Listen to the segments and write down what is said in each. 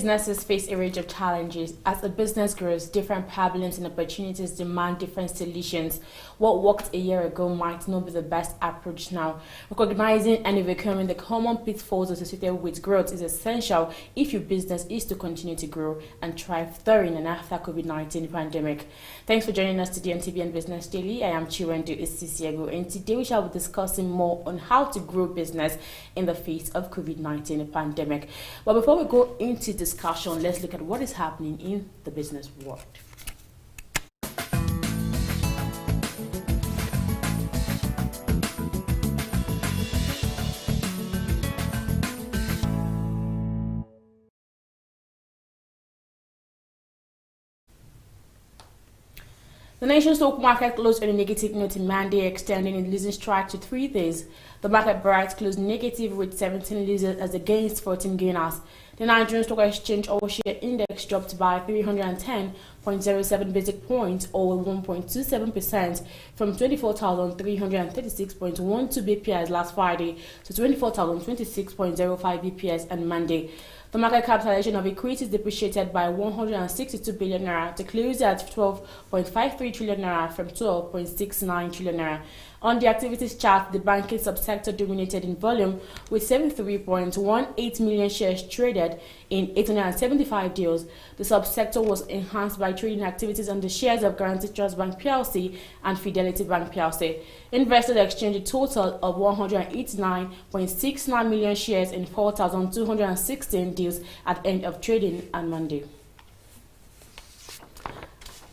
businesses face a range of challenges. As a business grows, different problems and opportunities demand different solutions. What worked a year ago might not be the best approach now. Recognizing and overcoming the common pitfalls associated with growth is essential if your business is to continue to grow and thrive during and after COVID-19 pandemic. Thanks for joining us today on TVN Business Daily. I am Chiwendu Isisiego, and today we shall be discussing more on how to grow business in the face of COVID-19 pandemic. But before we go into discussion, let's look at what is happening in the business world. The nation's stock market closed on a negative note in Monday, extending its losing streak to 3 days. The market bright closed negative with 17 losers as against 14 gainers. The Nigerian Stock Exchange All-Share Index dropped by 310.07 basic points or 1.27% from 24,336.12 BPS last Friday to 24,026.05 BPS on Monday. The market capitalization of equities depreciated by 162 billion naira to close at 12.53 trillion naira from 12.69 trillion naira. On the activities chart, the banking subsector dominated in volume with 73.18 million shares traded in 875 deals. The subsector was enhanced by trading activities on the shares of Guaranty Trust Bank PLC and Fidelity Bank PLC. Investors exchanged a total of 189.69 million shares in 4,216 deals at end of trading on Monday.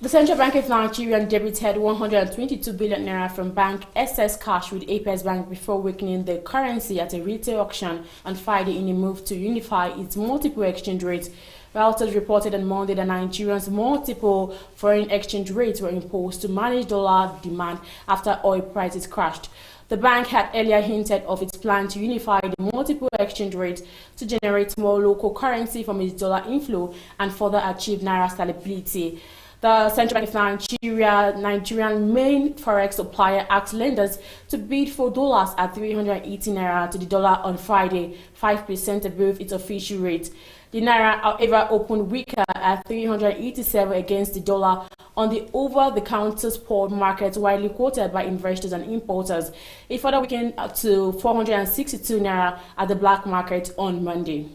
The Central Bank of Nigeria debited 122 billion naira from bank excess cash with Apex Bank before weakening the currency at a retail auction on Friday in a move to unify its multiple exchange rates. Reuters reported on Monday that Nigerians' multiple foreign exchange rates were imposed to manage dollar demand after oil prices crashed. The bank had earlier hinted of its plan to unify the multiple exchange rates to generate more local currency from its dollar inflow and further achieve naira stability. The Central Bank of Nigeria, Nigerian main forex supplier, asked lenders to bid for dollars at 380 naira to the dollar on Friday, 5% above its official rate. The naira, however, opened weaker at 387 against the dollar on the over-the-counter spot market, widely quoted by investors and importers. It further weakened to 462 naira at the black market on Monday.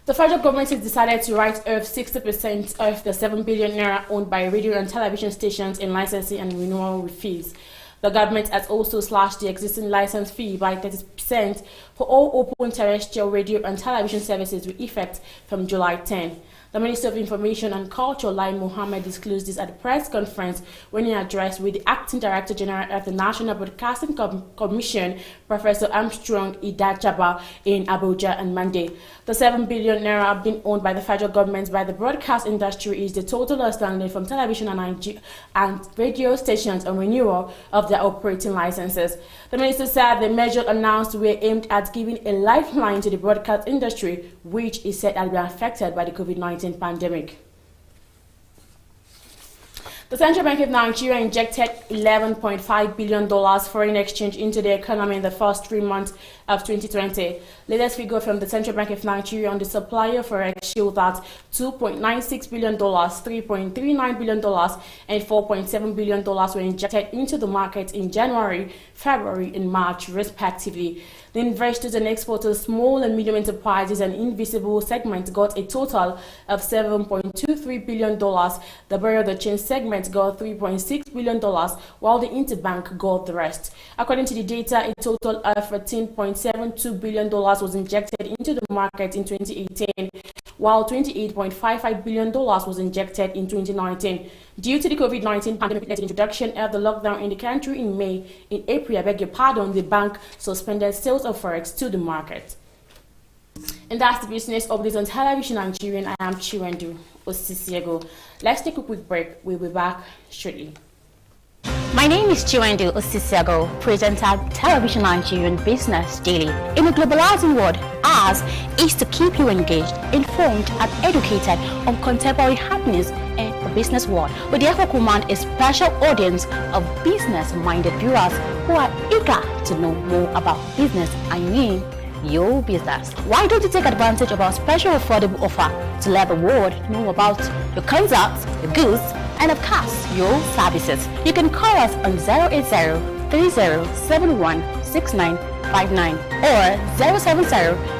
The federal government has decided to write off 60% of the 7 billion naira owned by radio and television stations in licensing and renewal fees. The government has also slashed the existing license fee by 30% for all open terrestrial radio and television services with effect from July 10. The Minister of Information and Culture, Lai Mohammed, disclosed this at a press conference when he addressed with the Acting Director General of the National Broadcasting Commission, Professor Armstrong Idajaba, in Abuja on Monday. The 7 billion naira being owned by the federal government by the broadcast industry is the total outstanding from television and radio stations on renewal of their operating licenses. The minister said the measure announced were aimed at giving a lifeline to the broadcast industry, which is said had been affected by the COVID-19 pandemic. The Central Bank of Nigeria injected $11.5 billion foreign exchange into the economy in the first 3 months of 2020. Latest figure from the Central Bank of Nigeria on the supplier forex show that $2.96 billion, $3.39 billion, and $4.7 billion were injected into the market in January, February, and March, respectively. The investors and exporters, small and medium enterprises, and invisible segment got a total of $7.23 billion. The Bureau de Change segment got $3.6 billion, while the Interbank got the rest. According to the data, a total of $13.72 billion was injected into the market in 2018, while $28.55 billion was injected in 2019. Due to the COVID-19 pandemic introduction of the lockdown in the country in April, the bank suspended sales of forex to the market. And that's the business update on television Nigerian. I am Chiwendu Isisiego. Let's take a quick break. We'll be back shortly. My name is Chiwendu Isisiego, presenter of Television Nigerian Business Daily. In a globalizing world, ours is to keep you engaged, informed, and educated on contemporary happenings in the business world. We therefore command a special audience of business-minded viewers who are eager to know more about business, your business. Why don't you take advantage of our special affordable offer to let the world know about your concepts, your goods, and of course, your services? You can call us on 080-3071-6959 or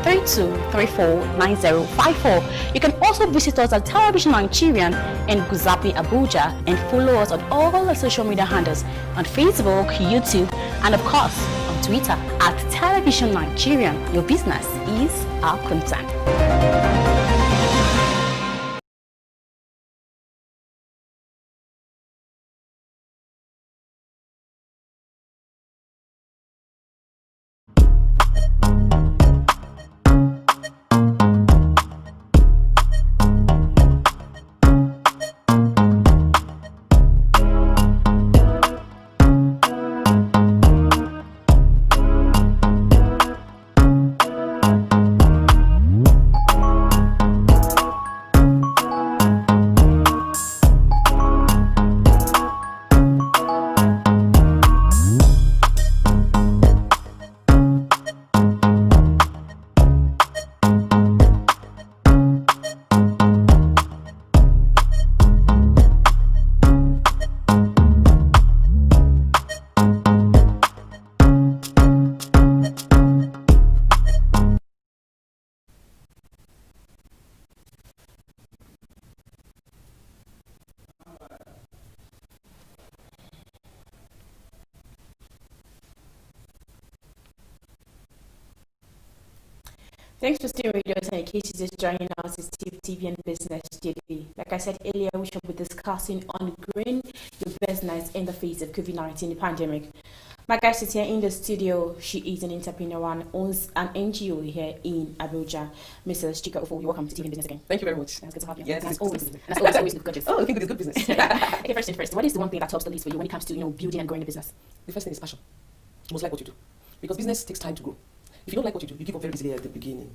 070-3234-9054. You can also visit us at Television Nigerian in Guzapi, Abuja, and follow us on all our social media handles on Facebook, YouTube, and of course on Twitter at Television Nigerian. Your business is our concern. Thanks for staying with us, and in case you're just joining us, it's TV and Business Daily. Like I said earlier, we shall be discussing on growing your business in the face of COVID-19 pandemic. My guest is here in the studio. She is an entrepreneur and owns an NGO here in Abuja. Mrs. Chika Ofo, you're welcome to TV and Business again. Thank you very much. That's good to have you. Yes, That's it's always, good. that's always look gorgeous. Oh, I think it's good business. Okay, first thing first, what is the one thing that tops the list for you when it comes to building and growing the business? The first thing is passion. You must like what you do. Because business takes time to grow. If you don't like what you do, you give up very easily at the beginning.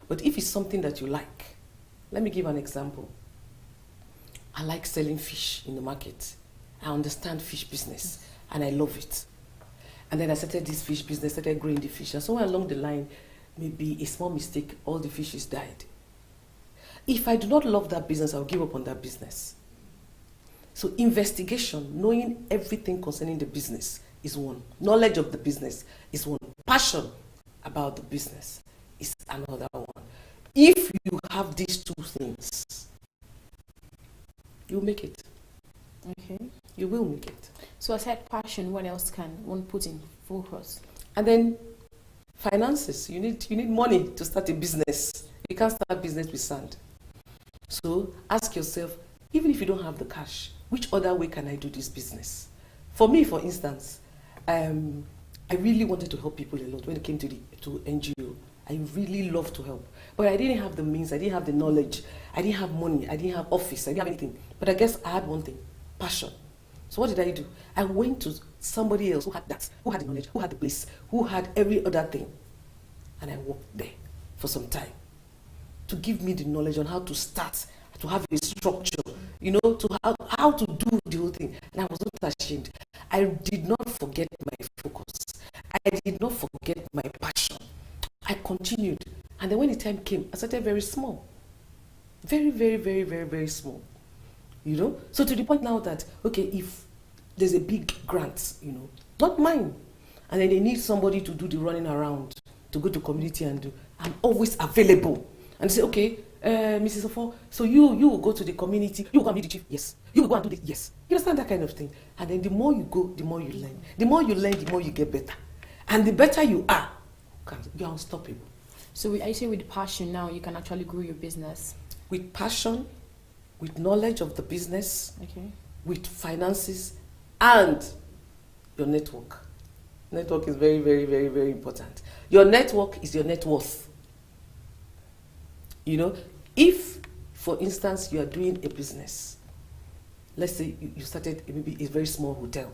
But if it's something that you like, let me give an example. I like selling fish in the market. I understand fish business and I love it. And then I started this fish business, started growing the fish. And somewhere along the line, maybe a small mistake, all the fishes died. If I do not love that business, I'll give up on that business. So investigation, knowing everything concerning the business is one. Knowledge of the business is one. Passion about the business is another one. If you have these two things, you'll make it. Okay. You will make it. So aside passion, what else can one put in focus? And then finances. You need money to start a business. You can't start business with sand. So ask yourself, even if you don't have the cash, which other way can I do this business? For me, for instance, I really wanted to help people a lot when it came to NGO. I really love to help. But I didn't have the means, I didn't have the knowledge, I didn't have money, I didn't have office, I didn't have anything. But I guess I had one thing, passion. So what did I do? I went to somebody else who had that, who had the knowledge, who had the place, who had every other thing. And I worked there for some time to give me the knowledge on how to start, to have a structure, to how to do the whole thing. And I was not ashamed. I did not forget my focus. I did not forget my passion. I continued. And then when the time came, I started very small. Very, very, very, very, very small. So to the point now that, okay, if there's a big grant, not mine, and then they need somebody to do the running around, to go to community and do, I'm always available. And say, okay, Mrs. Ofo, so you will go to the community, you will go and be the chief, yes. You will go and do this, yes. You understand that kind of thing? And then the more you go, the more you learn. The more you learn, the more you get better. And the better you are, you're unstoppable. So I say with passion now, you can actually grow your business. With passion, with knowledge of the business, okay, with finances, and your network. Network is very, very, very, very important. Your network is your net worth. If, for instance, you are doing a business, let's say you started maybe a very small hotel.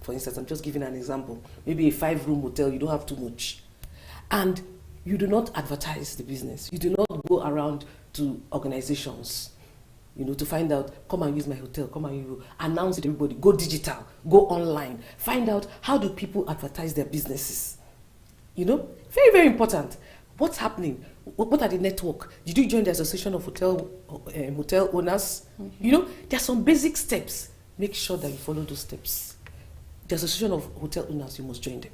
For instance, I'm just giving an example. Maybe a 5-room hotel, you don't have too much. And you do not advertise the business. You do not go around to organizations, to find out, come and use my hotel, come and announce it to everybody, go digital, go online, find out how do people advertise their businesses. You know, very, very important. What's happening? What are the network? Did you join the Association of Hotel Owners? You know, there are some basic steps. Make sure that you follow those steps. The Association of Hotel Owners, you must join them.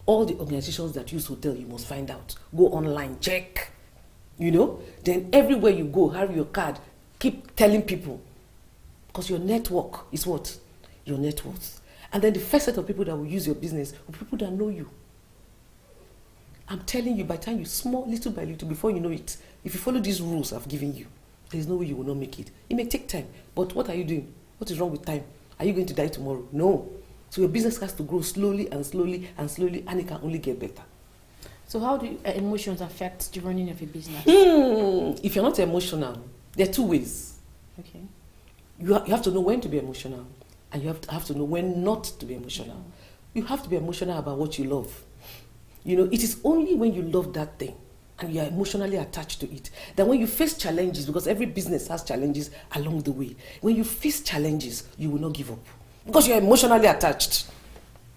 All the organizations that use hotel, you must find out. Go online, check. You know, then everywhere you go, have your card. Keep telling people. Because your network is what? Your net worth. And then the first set of people that will use your business will be people that know you. I'm telling you, by the time you small, little by little, before you know it, if you follow these rules I've given you, there's no way you will not make it. It may take time, but what are you doing? What is wrong with time? Are you going to die tomorrow? No. So your business has to grow slowly and slowly and slowly, and it can only get better. So how do emotions affect the running of a business? If you're not emotional, there are two ways. Okay. You have to know when to be emotional, and you have to know when not to be emotional. You have to be emotional about what you love. You know, it is only when you love that thing and you are emotionally attached to it that when you face challenges, because every business has challenges along the way, when you face challenges, you will not give up because you are emotionally attached.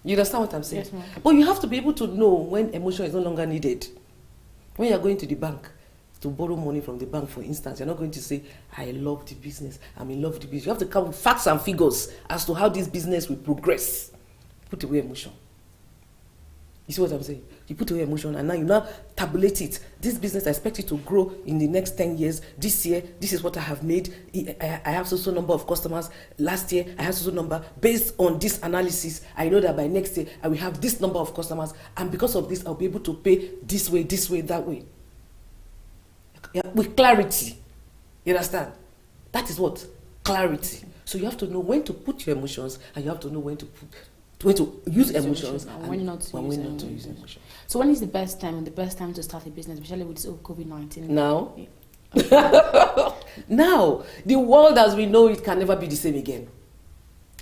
You understand what I'm saying? Yes, ma'am. But you have to be able to know when emotion is no longer needed. When you are going to the bank to borrow money from the bank, for instance, you're not going to say, I love the business, I'm in love with the business. You have to come with facts and figures as to how this business will progress. Put away emotion. You see what I'm saying? You put away emotion and now you now tabulate it. This business, I expect it to grow in the next 10 years. This year, this is what I have made. I have so number of customers. Last year, I have so number. Based on this analysis, I know that by next year, I will have this number of customers. And because of this, I'll be able to pay this way, that way. Yeah, with clarity. You understand? That is what? Clarity. So you have to know when to put your emotions and you have to know when to use emotions and when not to use emotions. So when is the best time to start a business, especially with this COVID-19? Now? Yeah. Now, the world as we know it can never be the same again.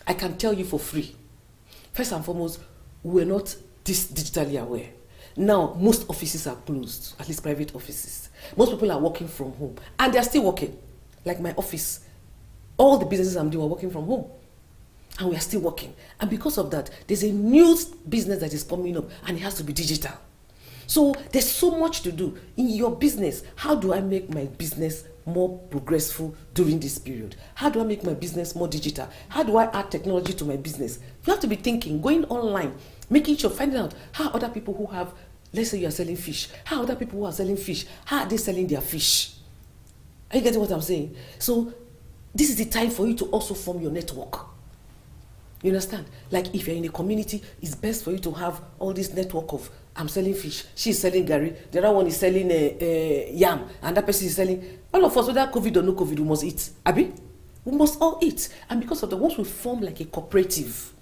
I can tell you for free. First and foremost, we're not this digitally aware. Now, most offices are closed, at least private offices. Most people are working from home, and they're still working. Like my office, all the businesses I'm doing are working from home. And we are still working. And because of that, there's a new business that is coming up and it has to be digital. So there's so much to do in your business. How do I make my business more progressive during this period? How do I make my business more digital? How do I add technology to my business? You have to be thinking, going online, making sure, finding out how other people who have, let's say you are selling fish, how other people who are selling fish, how are they selling their fish? Are you getting what I'm saying? So this is the time for you to also form your network. You understand? Like if you're in a community, it's best for you to have all this network of, I'm selling fish, she's selling gari, the other one is selling yam, and that person is selling. All of us, whether COVID or no COVID, we must eat. Abi? We must all eat. And because of that, once we form like a cooperative,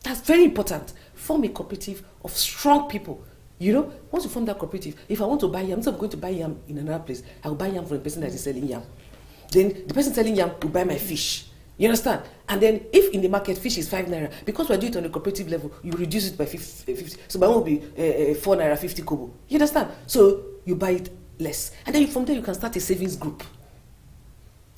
that's very important. Form a cooperative of strong people. You know, once you form that cooperative, if I want to buy yam, instead of going to buy yam in another place, I will buy yam from the person that is selling yam. Then the person selling yam will buy my fish. You understand? And then if in the market fish is 5 naira, because we're doing it on a cooperative level, you reduce it by 50. So my own will be 4 naira 50 kobo. You understand? So you buy it less. And then from there you can start a savings group.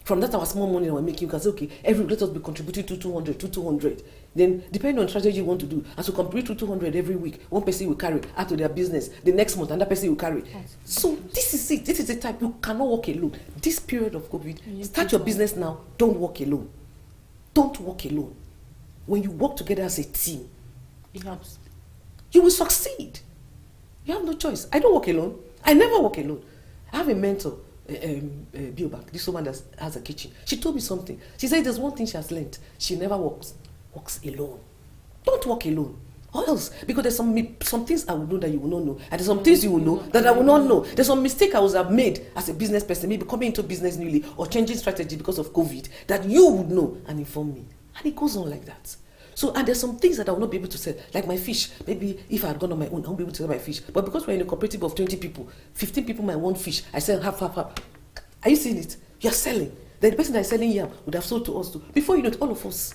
From that our small money that we're making, you can say, okay, let us be contributing to 200. Then depending on the strategy you want to do, as you contribute to 200 every week, one person will carry out to their business. The next month, another person will carry. So this is it. This is the time you cannot work alone. This period of COVID, start your business now. Don't work alone. Don't work alone. When you work together as a team, It helps. You will succeed. You have no choice. I don't work alone. I never work alone. I have a mentor, Biobank, this woman that has a kitchen. She told me something. She said there's one thing she has learned. She never works alone. Don't work alone. Or else, because there's some things I will know that you will not know, and there's some things you will know that I will not know. There's some mistake I would have made as a business person, maybe coming into business newly or changing strategy because of COVID, that you would know and inform me. And it goes on like that. So, and there's some things that I will not be able to sell, like my fish. Maybe if I had gone on my own, I won't be able to sell my fish. But because we're in a cooperative of 20 people, 15 people might want fish. I sell half. Are you seeing it? You're selling. Then the person that is selling yam would have sold to us too. Before you know it, all of us,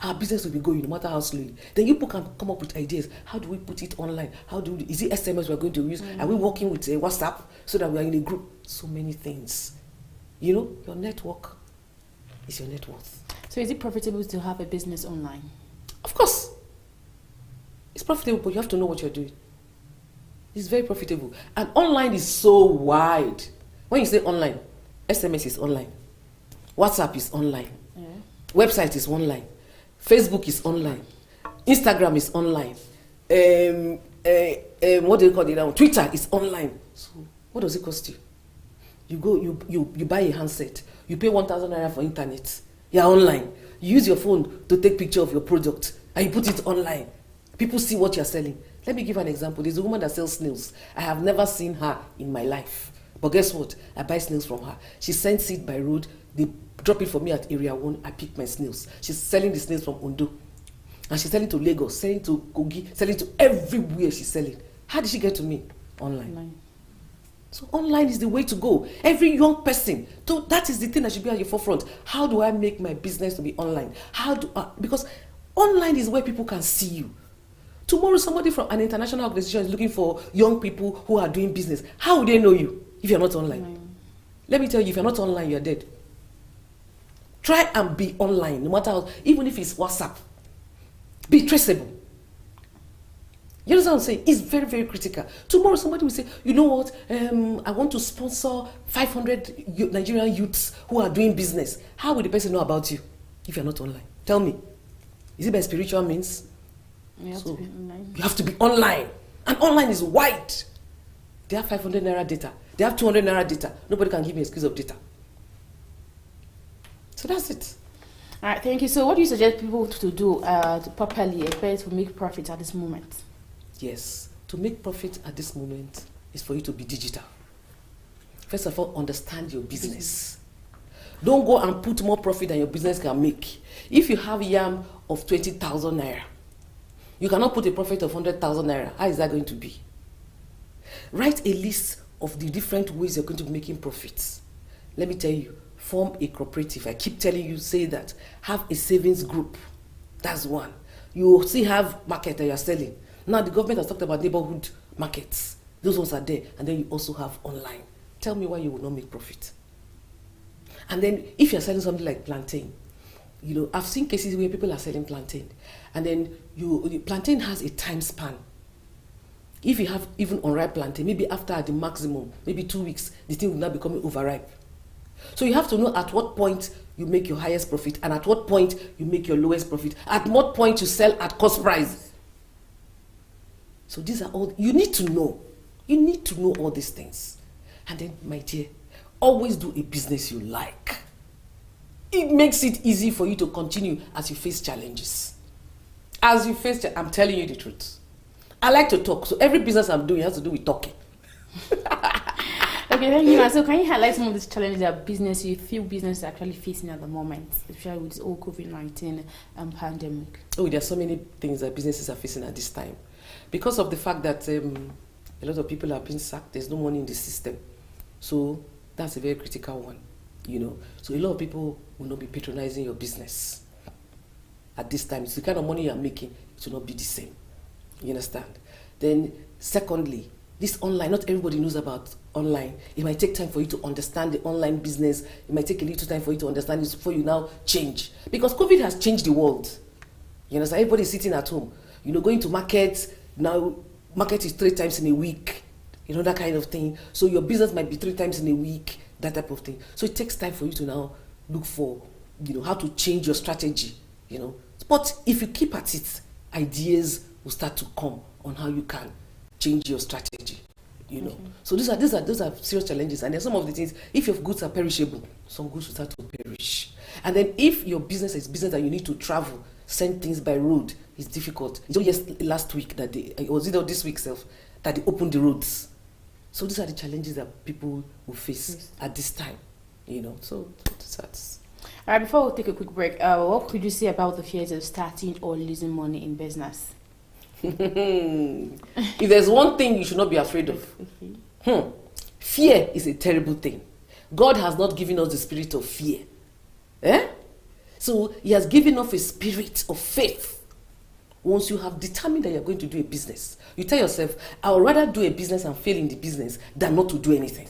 our business will be going no matter how slowly. Then you people can come up with ideas. How do we put it online? Is it SMS we're going to use? Are we working with WhatsApp so that we are in a group? So many things. You know, your network is your net worth. So is it profitable to have a business online? Of course. It's profitable, but you have to know what you're doing. It's very profitable. And online is so wide. When you say online, SMS is online. WhatsApp is online. Yeah. Website is online. Facebook is online. Instagram is online. What do you call it now? Twitter is online. So what does it cost you? You go, you buy a handset. You pay 1,000 naira for internet. You're online. You use your phone to take picture of your product and you put it online. People see what you're selling. Let me give an example. There's a woman that sells snails. I have never seen her in my life. But guess what? I buy snails from her. She sends it by road. They drop it for me at Area 1. I pick my snails. She's selling the snails from Ondo. And she's selling to Lagos, selling to Kogi, selling to everywhere she's selling. How did she get to me? Online. So online is the way to go. Every young person, so that is the thing that should be at your forefront. How do I make my business to be online? Because online is where people can see you. Tomorrow, somebody from an international organization is looking for young people who are doing business. How would they know you if you're not online? Let me tell you, if you're not online, you're dead. Try and be online, no matter how, even if it's WhatsApp. Be traceable. You understand what I'm saying? It's very, very critical. Tomorrow, somebody will say, you know what, I want to sponsor 500 Nigerian youths who are doing business. How will the person know about you if you're not online? Tell me. Is it by spiritual means? You have to be online. You have to be online. And online is wide. They have 500 naira data. They have 200 naira data. Nobody can give me an excuse of data. So that's it. All right, thank you. So what do you suggest people to do to properly to make profit at this moment? Yes, to make profit at this moment is for you to be digital. First of all, understand your business. Don't go and put more profit than your business can make. If you have yam of 20,000 naira, you cannot put a profit of 100,000 naira. How is that going to be? Write a list of the different ways you're going to be making profits. Let me tell you, form a cooperative. I keep telling you, say that. Have a savings group. That's one. You still have market that you're selling. Now the government has talked about neighborhood markets. Those ones are there. And then you also have online. Tell me why you will not make profit. And then if you're selling something like plantain, you know, I've seen cases where people are selling plantain. And then plantain has a time span. If you have even unripe plantain, maybe after the maximum, maybe 2 weeks, the thing will now become overripe. So you have to know at what point you make your highest profit and at what point you make your lowest profit. At what point you sell at cost price. So these are all, you need to know. You need to know all these things. And then, my dear, always do a business you like. It makes it easy for you to continue as you face challenges. I'm telling you the truth. I like to talk, so every business I'm doing has to do with talking. Okay, thank you. So can you highlight some of these challenges that you feel business is actually facing at the moment, especially with this whole COVID-19 pandemic? Oh, there are so many things that businesses are facing at this time. Because of the fact that a lot of people are being sacked, there's no money in the system. So that's a very critical one, you know. So a lot of people will not be patronizing your business at this time. It's the kind of money you're making, it will not be the same. You understand? Then secondly, this online, not everybody knows about online. It might take time for you to understand the online business. It might take a little time for you to understand it before you now change. Because COVID has changed the world. You understand? Everybody's sitting at home. You know, going to markets, now market is 3 times in a week. You know, that kind of thing. So your business might be 3 times in a week, that type of thing. So it takes time for you to now look for, you know, how to change your strategy, you know. But if you keep at it, ideas will start to come on how you can change your strategy, you know. So those are serious challenges. And then some of the things, if your goods are perishable, some goods will start to perish. And then if your business is business that you need to travel, send things by road, it's difficult. It's just last week that this week self, that they opened the roads. So these are the challenges that people will face at this time, you know. So that's. All right, before we take a quick break, what could you say about the fears of starting or losing money in business? If there's one thing you should not be afraid of, fear is a terrible thing. God has not given us the spirit of fear. So he has given us a spirit of faith. Once you have determined that you're going to do a business, you tell yourself, I would rather do a business and fail in the business than not to do anything.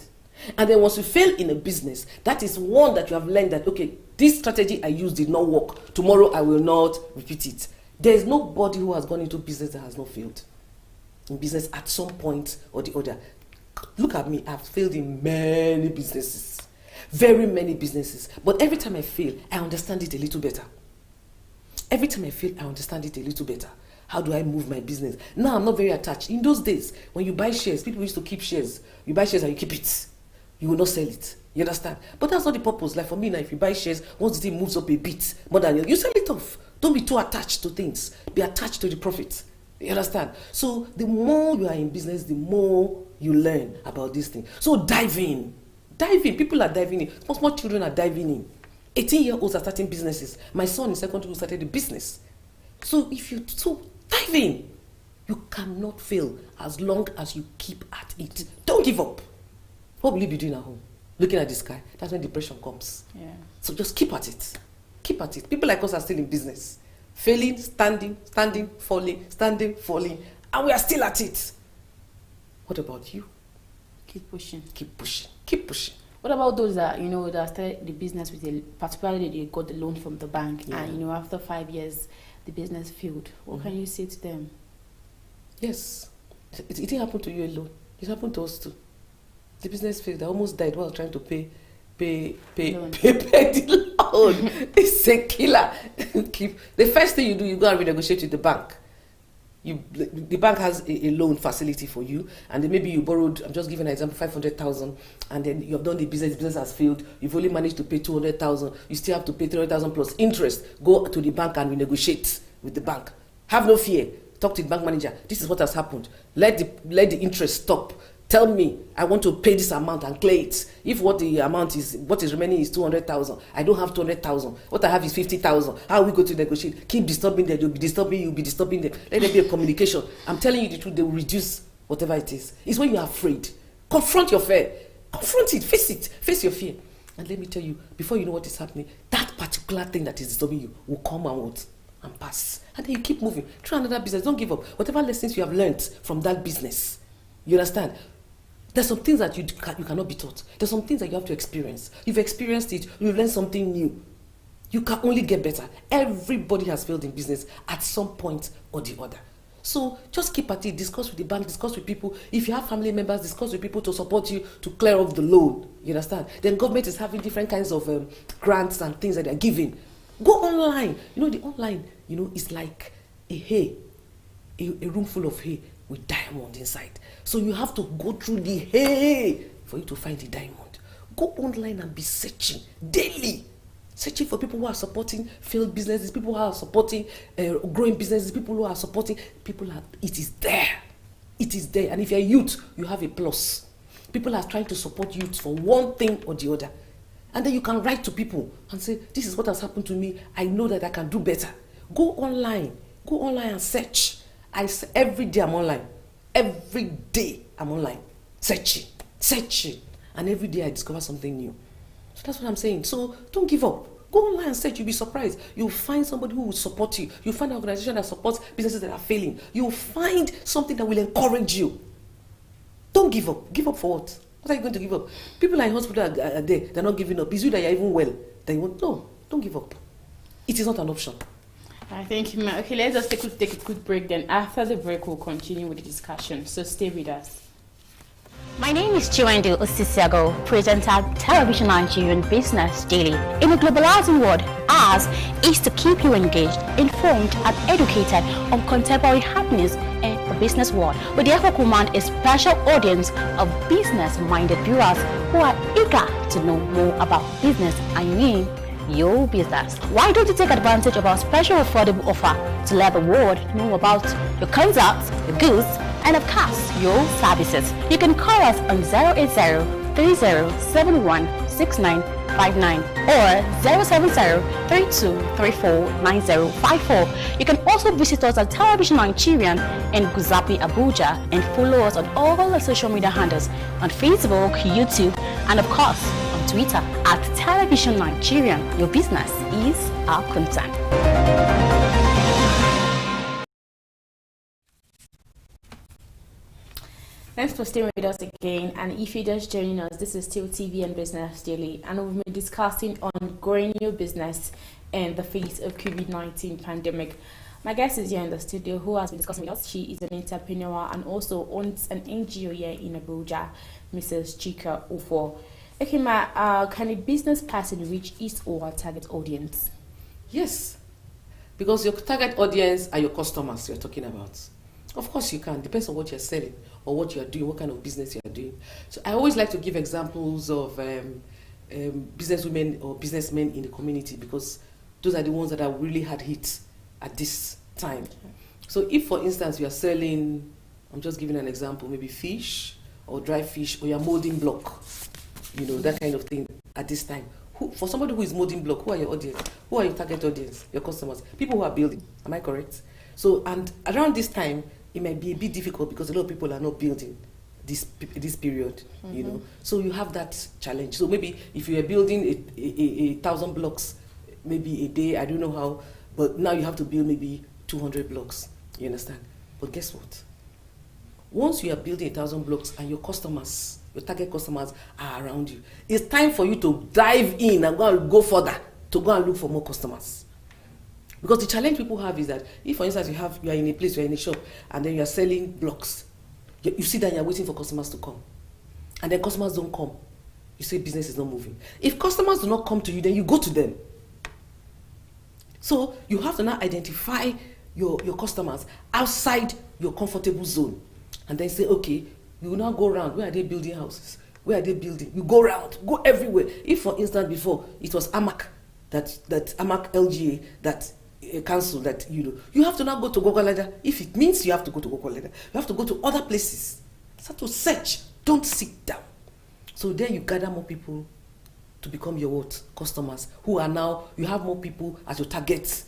And then once you fail in a business, that is one that you have learned that, okay, this strategy I used did not work. Tomorrow I will not repeat it. There is nobody who has gone into business that has not failed. in business at some point or the other. Look at me, I've failed in many businesses, very many businesses. But every time I fail, I understand it a little better. Every time I fail, I understand it a little better. How do I move my business? Now I'm not very attached. In those days, when you buy shares, people used to keep shares. You buy shares and you keep it. You will not sell it. You understand? But that's not the purpose. Like for me now, if you buy shares, once the thing moves up a bit, more than you sell it off. Don't be too attached to things. Be attached to the profit. You understand? So the more you are in business, the more you learn about this thing. So dive in. Dive in. People are diving in. Small children are diving in. 18-year-olds are starting businesses. My son in secondary school started a business. So dive in. You cannot fail as long as you keep at it. Don't give up. What will you be doing at home? Looking at the sky. That's when depression comes. Yeah. So just keep at it. Keep at it. People like us are still in business. Failing, standing, falling, standing, falling. And we are still at it. What about you? Keep pushing. Keep pushing. Keep pushing. What about those that, that started the business with particularly they got the loan from the bank and, after 5 years, the business failed? What can you say to them? Yes. It didn't happen to you alone. It happened to us too. The business failed. I almost died while trying to pay the loan. It's a killer. The first thing you do, you go and renegotiate with the bank. The bank has a loan facility for you, and then maybe you borrowed, I'm just giving an example, 500,000, and then you have done the business has failed, you've only managed to pay 200,000, you still have to pay 300,000 plus interest. Go to the bank and renegotiate with the bank. Have no fear. Talk to the bank manager. This is what has happened. Let the interest stop. Tell me, I want to pay this amount and clear it. If what is remaining is 200,000, I don't have 200,000. What I have is 50,000. How are we going to negotiate? Keep disturbing them. They'll be disturbing you. You'll be disturbing them. Let there be a communication. I'm telling you the truth. They will reduce whatever it is. It's when you're afraid. Confront your fear. Confront it. Face it. Face your fear. And let me tell you, before you know what is happening, that particular thing that is disturbing you will come and pass. And then you keep moving. Try another business. Don't give up. Whatever lessons you have learned from that business, you understand? There's some things that you cannot be taught. There's some things that you have to experience. You've experienced it. You've learned something new. You can only get better. Everybody has failed in business at some point or the other. So just keep at it. Discuss with the bank. Discuss with people. If you have family members, discuss with people to support you to clear off the loan. You understand? Then government is having different kinds of grants and things that they're giving. Go online. The online, is like a room full of hay with diamond inside. So you have to go through the hay for you to find the diamond. Go online and be searching daily. Searching for people who are supporting failed businesses, people who are supporting growing businesses, people who are supporting it is there. It is there. And if you're a youth, you have a plus. People are trying to support youth for one thing or the other. And then you can write to people and say, this is what has happened to me. I know that I can do better. Go online. Go online and search. Every day I'm online. Every day I'm online. Searching. And every day I discover something new. So that's what I'm saying. So don't give up. Go online and search. You'll be surprised. You'll find somebody who will support you. You'll find an organization that supports businesses that are failing. You'll find something that will encourage you. Don't give up. Give up for what? What are you going to give up? People are in hospital are there. They're not giving up. It's you that you're even well. No, don't give up. It is not an option. Thank you, ma'am. Okay, let's just take a quick break. Then after the break, we'll continue with the discussion. So stay with us. My name is Chiwendu Osisiago, presenter Television Nigerian Business Daily. In a globalizing world, ours is to keep you engaged, informed, and educated on contemporary happenings in the business world. We therefore command a special audience of business-minded viewers who are eager to know more about business. Your business. Why don't you take advantage of our special affordable offer to let the world know about your concepts, your goods, and of course, your services? You can call us on 080-3071-6959 or 070-3234-9054. You can also visit us at Television Nigerian in Guzapi, Abuja, and follow us on all the social media handles on Facebook, YouTube, and of course, Twitter at Television Nigerian. Your business is our concern. Thanks for staying with us again. And if you're just joining us, this is still TV and Business Daily, and we've been discussing on growing your business in the face of COVID-19 pandemic. My guest is here in the studio who has been discussing with us. She is an entrepreneur and also owns an NGO here in Abuja, Mrs. Chika Ufo. Okay, can a business person reach his or her target audience? Yes, because your target audience are your customers you're talking about. Of course you can, depends on what you're selling or what you're doing, what kind of business you're doing. So I always like to give examples of businesswomen or businessmen in the community, because those are the ones that are really hard hit at this time. So if, for instance, you are selling, I'm just giving an example, maybe fish or dry fish, or you're molding block, that kind of thing at this time. For somebody who is molding block, who are your audience? Who are your target audience? Your customers? People who are building. Am I correct? So, and around this time, it might be a bit difficult because a lot of people are not building this period, So you have that challenge. So maybe if you are building a 1,000 blocks, maybe a day, I don't know how, but now you have to build maybe 200 blocks. You understand? But guess what? Once you are building 1,000 blocks and your customers, your target customers are around you, it's time for you to dive in and go further, to go and look for more customers. Because the challenge people have is that if, for instance, you are in a place, you are in a shop, and then you are selling blocks, you sit down, you are waiting for customers to come, and then customers don't come, you say business is not moving. If customers do not come to you, then you go to them. So you have to now identify your customers outside your comfortable zone, and then say, okay, you will now go around. Where are they building houses? Where are they building? You go around, go everywhere. If, for instance, before it was AMAC, that AMAC LGA, that council that you have to now go to Gogolada. If it means you have to go to Gogolada, you have to go to other places. Start to search. Don't sit down. So there you gather more people to become your customers, who are now, you have more people as your target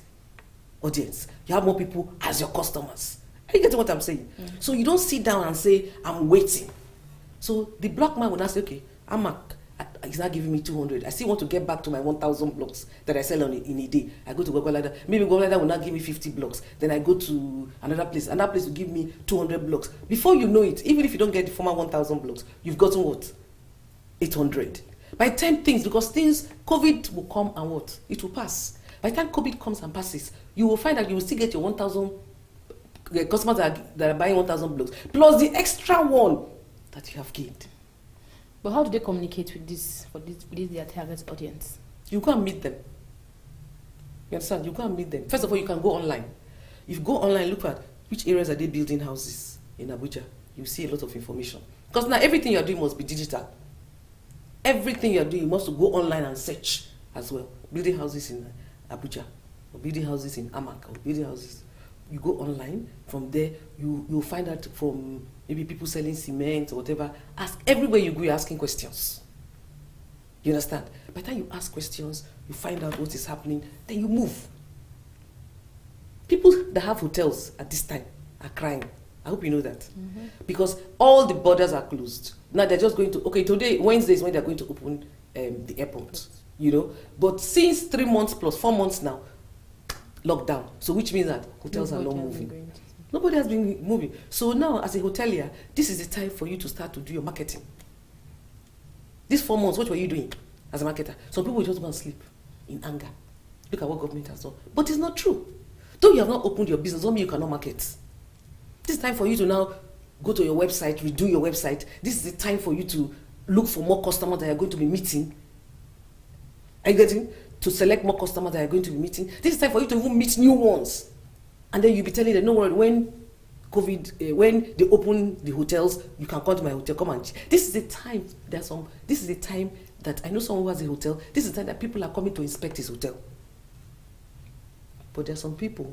audience. You have more people as your customers. Are you getting what I'm saying? Mm-hmm. So you don't sit down and say, I'm waiting. So the block man will now say, okay, he's not giving me 200. I still want to get back to my 1,000 blocks that I sell in a day. I go to Gogolada. Maybe Gogolada will not give me 50 blocks. Then I go to another place. Another place will give me 200 blocks. Before you know it, even if you don't get the former 1,000 blocks, you've gotten what? 800. By the time COVID will come and what? It will pass. By the time COVID comes and passes, you will find that you will still get your 1,000 customers that are buying 1,000 blocks, plus the extra one that you have gained. But how do they communicate with their target audience? You go and meet them. You understand? You go and meet them. First of all, you can go online. If you go online, look at which areas are they building houses in Abuja. You see a lot of information. Because now everything you are doing must be digital. Everything you are doing, you must go online and search as well. Building houses in Abuja, or building houses in Amak, or building houses. You go online. From there, you'll find out from maybe people selling cement or whatever. Ask everywhere you go, you're asking questions. You understand? By the time you ask questions, you find out what is happening, then you move. People that have hotels at this time are crying. I hope you know that. Mm-hmm. Because all the borders are closed. Now they're just going to, today, Wednesday is when they're going to open the airport, But since 3 months plus 4 months now, lockdown. So which means that hotels are not moving. Nobody has been moving. So now, as a hotelier, this is the time for you to start to do your marketing. These 4 months, what were you doing as a marketer? Some people will just go and sleep in anger. Look at what government has done. But it's not true. Though you have not opened your business, don't mean you cannot market. This is time for you to now go to your website, redo your website. This is the time for you to look for more customers that you're going to be meeting. Are you getting? To select more customers that you're going to be meeting. This is time for you to even meet new ones. And then you'll be telling them, no worry, when when they open the hotels, you can come to my hotel, come and this is the time, this is the time that I know someone who has a hotel, this is the time that people are coming to inspect his hotel. But there are some people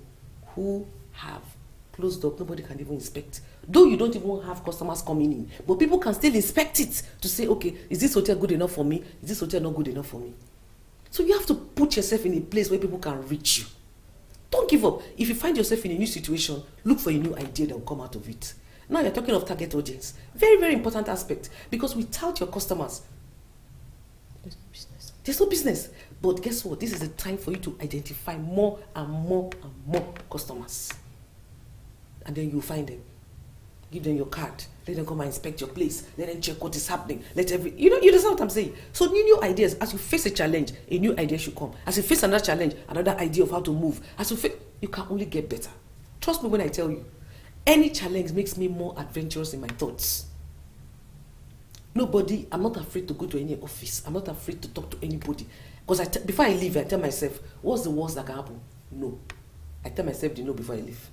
who have closed up, nobody can even inspect. Though you don't even have customers coming in, but people can still inspect it to say, okay, is this hotel good enough for me? Is this hotel not good enough for me? So you have to put yourself in a place where people can reach you. Don't give up. If you find yourself in a new situation, look for a new idea that will come out of it. Now you're talking of target audience. Very, very important aspect. Because without your customers, there's no business. There's no business. But guess what? This is the time for you to identify more and more and more customers. And then you'll find them. Give them your card. Let them come and inspect your place. Let them check what is happening. You understand what I'm saying? So new ideas. As you face a challenge, a new idea should come. As you face another challenge, another idea of how to move. You can only get better. Trust me when I tell you, any challenge makes me more adventurous in my thoughts. I'm not afraid to go to any office. I'm not afraid to talk to anybody. Because before I leave, I tell myself, what's the worst that can happen? No. I tell myself the no before I leave.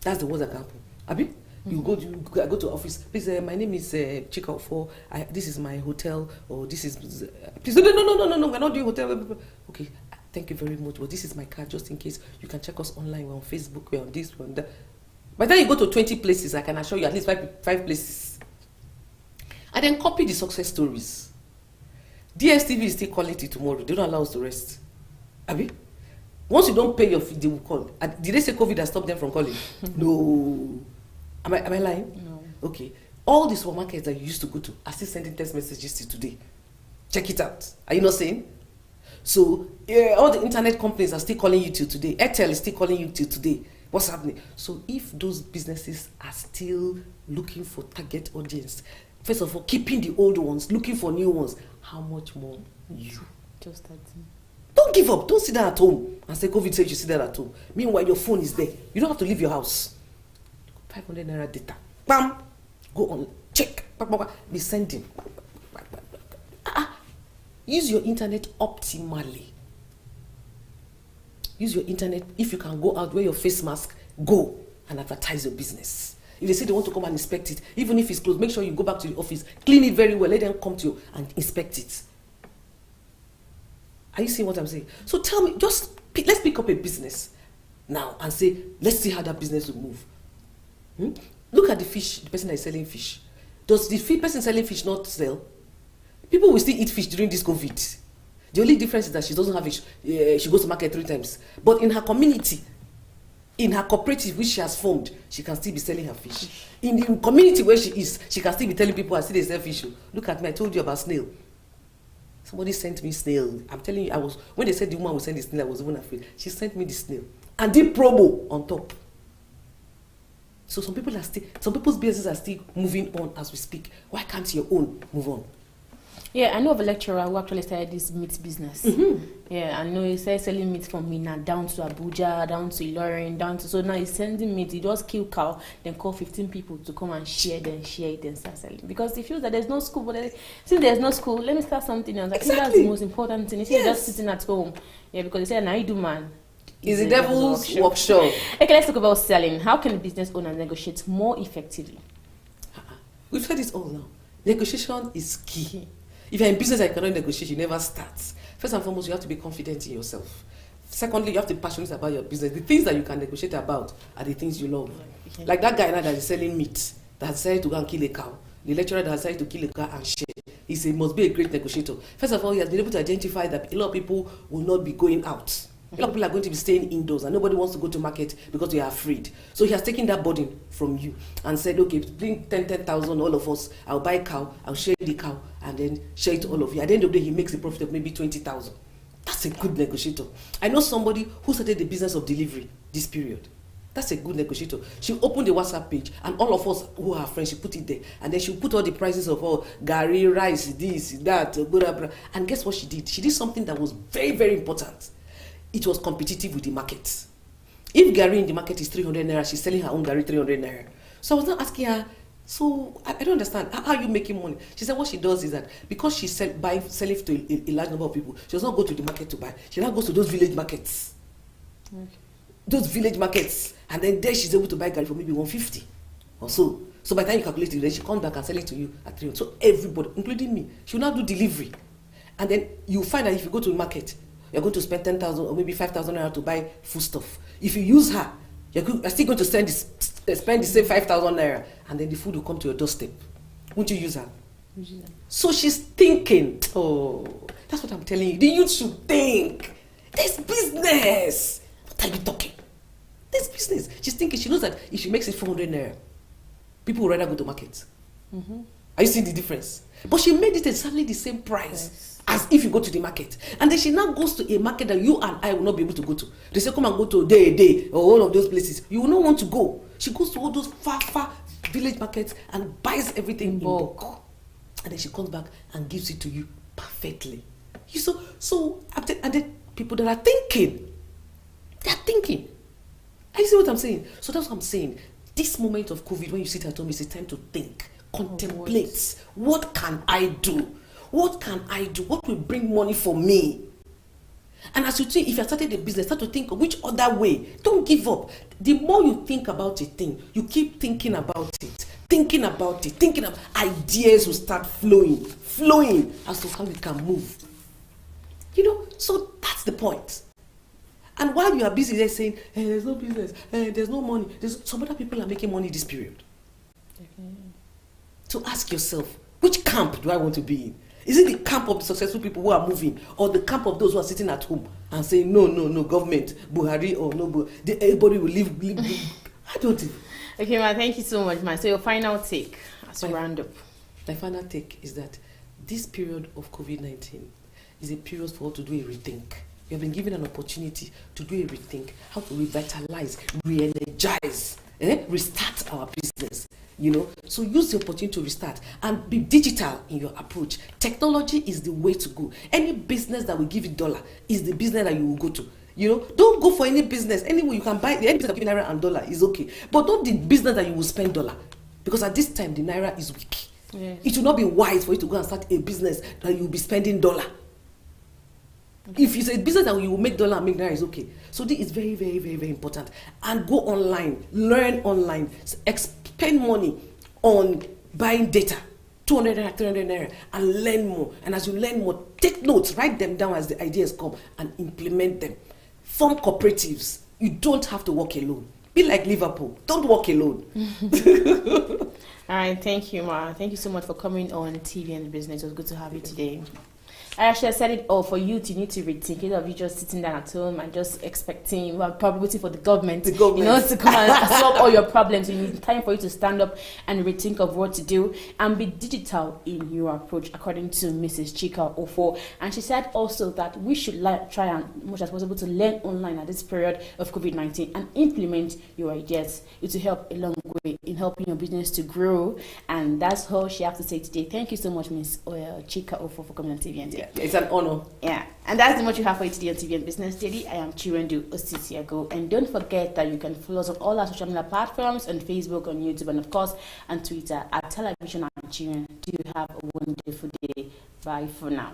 That's the worst that can happen. Abi? I go to office. Please, my name is Chika for. This is my hotel, or this is. Please, no. We're not doing hotel. Okay, thank you very much. But this is my card, just in case. You can check us online. We're on Facebook. We're on this, we're on that. By the time you go to 20 places, I can assure you at least five places. And then copy the success stories. DSTV is still calling till tomorrow. They don't allow us to rest. Abi? Once you don't pay your fee, they will call. Did they say COVID has stopped them from calling? No. Am I lying? No. Okay. All the supermarkets that you used to go to are still sending text messages till today. Check it out. Are you not saying? So all the internet companies are still calling you till today. Airtel is still calling you till today. What's happening? So if those businesses are still looking for target audience, first of all, keeping the old ones, looking for new ones, how much more you? Just starting. Don't give up. Don't sit down at home and say COVID says you sit down at home. Meanwhile, your phone is there. You don't have to leave your house. 500 naira data. Bam! Go on. Check. Be sending. Use your internet optimally. Use your internet. If you can go out, wear your face mask, go and advertise your business. If they say they want to come and inspect it, even if it's closed, make sure you go back to the office, clean it very well, let them come to you and inspect it. Are you seeing what I'm saying? So tell me, let's pick up a business now and say, let's see how that business will move. Look at the fish, the person that is selling fish. Does the person selling fish not sell? People will still eat fish during this COVID. The only difference is that she doesn't have fish. She goes to market 3 times. But in her community, in her cooperative which she has formed, she can still be selling her fish. In the community where she is, she can still be telling people, I see they sell fish. Look at me, I told you about snail. Somebody sent me snail. I'm telling you, when they said the woman would send the snail, I was even afraid. She sent me the snail. And did promo on top. So some people's businesses are still moving on as we speak. Why can't your own move on? Yeah, I know of a lecturer who actually started this meat business. Mm-hmm. Yeah, I know he started selling meat from Mina down to Abuja, down to Ilorin, so now he's sending meat. He just kill cow, then call 15 people to come and share it, then start selling. Because he feels that there's no school, but since there's no school, let me start something else. I think that's the most important thing. Instead of just sitting at home. Yeah, because they say, now you do man. It's the devil's workshop. Okay, let's talk about selling. How can a business owner negotiate more effectively? We've said it all now. Negotiation is key. If you're in business and you cannot negotiate, you never start. First and foremost, you have to be confident in yourself. Secondly, you have to be passionate about your business. The things that you can negotiate about are the things you love. Okay. Like that guy now that is selling meat, that decided to go and kill a cow. The lecturer that decided to kill a cow and share. He must be a great negotiator. First of all, he has been able to identify that a lot of people will not be going out. A lot of people are going to be staying indoors and nobody wants to go to market because they are afraid. So he has taken that burden from you and said, okay, bring 10,000, all of us. I'll buy a cow, I'll share the cow, and then share it to all of you. At the end of the day, he makes a profit of maybe 20,000. That's a good negotiator. I know somebody who started the business of delivery this period. That's a good negotiator. She opened the WhatsApp page and all of us who are friends, she put it there. And then she put all the prices of all gari, rice, this, that, blah, blah. And guess what she did? She did something that was very, very important. It was competitive with the market. If Gary in the market is 300 naira, she's selling her own Gary 300 naira. So I was not asking her, so I don't understand, how are you making money? She said what she does is that because she's selling to a large number of people, she does not go to the market to buy. She now goes to those village markets. Okay. Those village markets. And then there she's able to buy Gary for maybe 150 or so. So by the time you calculate it, then she comes back and sell it to you at 300. So everybody, including me, she will now do delivery. And then you find that if you go to the market, you're going to spend 10,000 or maybe 5,000 naira to buy food stuff. If you use her, you're still going to spend the same 5,000 naira, and then the food will come to your doorstep. Won't you use her? Yeah. So she's thinking, oh, that's what I'm telling you. The youth should think. There's business. What are you talking? There's business. She's thinking, she knows that if she makes it 400 naira, people will rather go to market. Mm-hmm. Are you seeing the difference? But she made it exactly the same price. Yes. As if you go to the market. And then she now goes to a market that you and I will not be able to go to. They say come and go to Day or all of those places. You will not want to go. She goes to all those far village markets and buys everything in bulk. And then she comes back and gives it to you perfectly. And then people that are thinking, they're thinking. You see what I'm saying? So that's what I'm saying. This moment of COVID, when you sit at home, it's a time to think, contemplate. What can I do? What can I do? What will bring money for me? And as you think, if you started a business, start to think of which other way. Don't give up. The more you think about a thing, you keep thinking about it, thinking of ideas will start flowing as to how we can move. So that's the point. And while you are busy there saying, there's no business, there's no money, some other people are making money this period. So ask yourself, which camp do I want to be in? Is it the camp of the successful people who are moving, or the camp of those who are sitting at home and saying, no, government, Buhari, or no, everybody will live. I don't know. Okay, ma, thank you so much, ma. So your final take as we round up. My final take is that this period of COVID-19 is a period for us to do a rethink. We have been given an opportunity to do a rethink, how to revitalize, re-energize, restart our business. So use the opportunity to restart and be digital in your approach. Technology is the way to go. Any business that will give you dollar is the business that you will go to. Don't go for any business. Anyway, you can buy any business that give naira and dollar is okay, but not the business that you will spend dollar, because at this time the naira is weak. Yes. It will not be wise for you to go and start a business that you will be spending dollar. Okay. If it's a business that you will make dollar and make naira, is okay. So this is very, very, very, very important. And go online, learn online, spend money on buying data, 200 naira, 300 naira, and learn more. And as you learn more, take notes, write them down as the ideas come, and implement them. Form cooperatives. You don't have to work alone. Be like Liverpool. Don't work alone. All right, thank you, Ma. Thank you so much for coming on TV and Business. It was good to have you today. I actually said it all for you to need to rethink it, of you just sitting down at home and just expecting, probably waiting for the government, to come and solve all your problems. You need time for you to stand up and rethink of what to do and be digital in your approach, according to Mrs. Chika Ofo. And she said also that we should try and, much as possible, to learn online at this period of COVID-19 and implement your ideas. It will help a long way in helping your business to grow. And that's all she has to say today. Thank you so much, Ms. Chika Ofo, for coming on TV and it's an honor. Yeah, and that's the much you have for you today on TV and Business Daily. I am Chiwendu Osisiago, and don't forget that you can follow us on all our social media platforms, on Facebook, on YouTube, and of course on Twitter at Television Nigerian. Do you have a wonderful day? Bye for now.